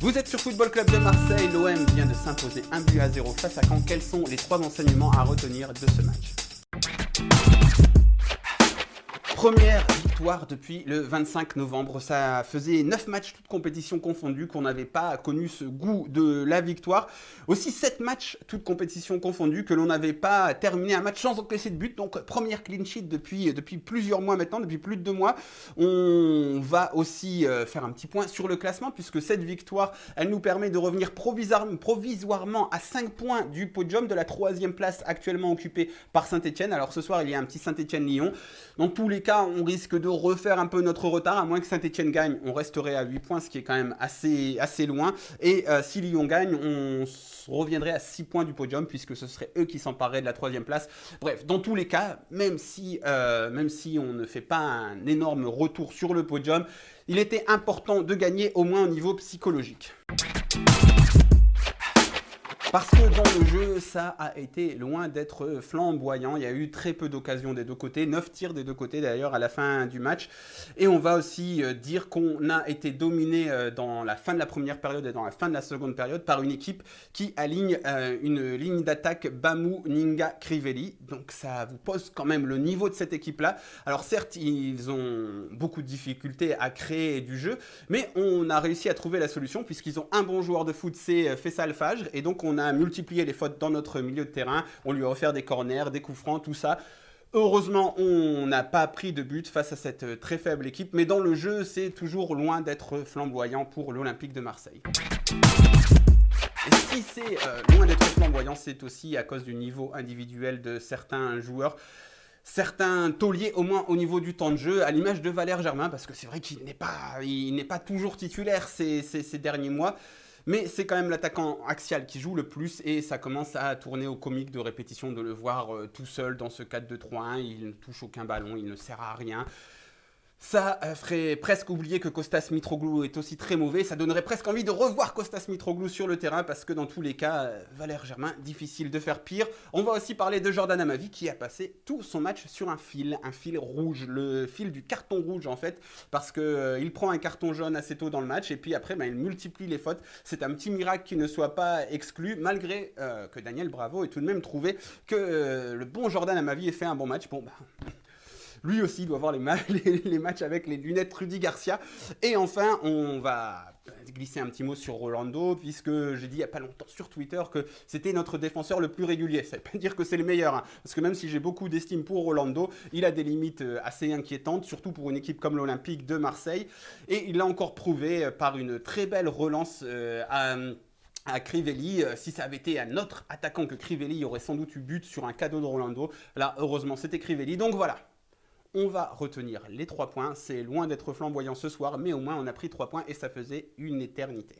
Vous êtes sur Football Club de Marseille, l'OM vient de s'imposer 1-0 face à Caen. Quels sont les 3 enseignements à retenir de ce match ? Première victoire depuis le 25 novembre, ça faisait 9 matchs toutes compétitions confondues qu'on n'avait pas connu ce goût de la victoire. Aussi 7 matchs toutes compétitions confondues que l'on n'avait pas terminé un match sans encaisser de but. Donc première clean sheet depuis plusieurs mois maintenant, depuis plus de 2 mois. On va aussi faire un petit point sur le classement puisque cette victoire, elle nous permet de revenir provisoirement à 5 points du podium de la 3e place actuellement occupée par Saint-Etienne. Alors ce soir, il y a un petit Saint-Etienne-Lyon. Dans tous les cas, on risque de refaire un peu notre retard, à moins que Saint-Etienne gagne, on resterait à 8 points, ce qui est quand même assez loin. Et si Lyon gagne, on reviendrait à 6 points du podium, puisque ce serait eux qui s'empareraient de la 3e place. Bref, dans tous les cas, même si on ne fait pas un énorme retour sur le podium, il était important de gagner au moins au niveau psychologique. Parce que dans le jeu, ça a été loin d'être flamboyant. Il y a eu très peu d'occasions des deux côtés, 9 tirs des deux côtés d'ailleurs à la fin du match. Et on va aussi dire qu'on a été dominé dans la fin de la première période et dans la fin de la seconde période par une équipe qui aligne une ligne d'attaque Bamou, Ninga, Crivelli. Donc ça vous pose quand même le niveau de cette équipe-là. Alors certes, ils ont beaucoup de difficultés à créer du jeu, mais on a réussi à trouver la solution puisqu'ils ont un bon joueur de foot, c'est Faisal Fajr, et donc on a multiplié les fautes dans notre milieu de terrain, on lui a offert des corners, des coups francs, tout ça. Heureusement, on n'a pas pris de but face à cette très faible équipe, mais dans le jeu, c'est toujours loin d'être flamboyant pour l'Olympique de Marseille. Et si c'est loin d'être flamboyant, c'est aussi à cause du niveau individuel de certains joueurs. Certains tauliers, au moins au niveau du temps de jeu, à l'image de Valère Germain, parce que c'est vrai qu'il n'est pas toujours titulaire ces derniers mois. Mais c'est quand même l'attaquant axial qui joue le plus et ça commence à tourner au comique de répétition de le voir tout seul dans ce 4-2-3-1. Il ne touche aucun ballon, il ne sert à rien. Ça ferait presque oublier que Kostas Mitroglou est aussi très mauvais. Ça donnerait presque envie de revoir Kostas Mitroglou sur le terrain parce que dans tous les cas, Valère Germain, difficile de faire pire. On va aussi parler de Jordan Amavi qui a passé tout son match sur un fil rouge, le fil du carton rouge en fait, parce qu'il prend un carton jaune assez tôt dans le match et puis après il multiplie les fautes. C'est un petit miracle qu'il ne soit pas exclu malgré que Daniel Bravo ait tout de même trouvé que le bon Jordan Amavi ait fait un bon match. Lui aussi doit voir les matchs avec les lunettes Rudy Garcia. Et enfin, on va glisser un petit mot sur Rolando, puisque j'ai dit il n'y a pas longtemps sur Twitter que c'était notre défenseur le plus régulier. Ça ne veut pas dire que c'est le meilleur, hein, parce que même si j'ai beaucoup d'estime pour Rolando, il a des limites assez inquiétantes, surtout pour une équipe comme l'Olympique de Marseille. Et il l'a encore prouvé par une très belle relance à Crivelli. Si ça avait été un autre attaquant que Crivelli, il y aurait sans doute eu but sur un cadeau de Rolando. Là, heureusement, c'était Crivelli. Donc voilà. On va retenir les 3 points, c'est loin d'être flamboyant ce soir, mais au moins on a pris 3 points et ça faisait une éternité.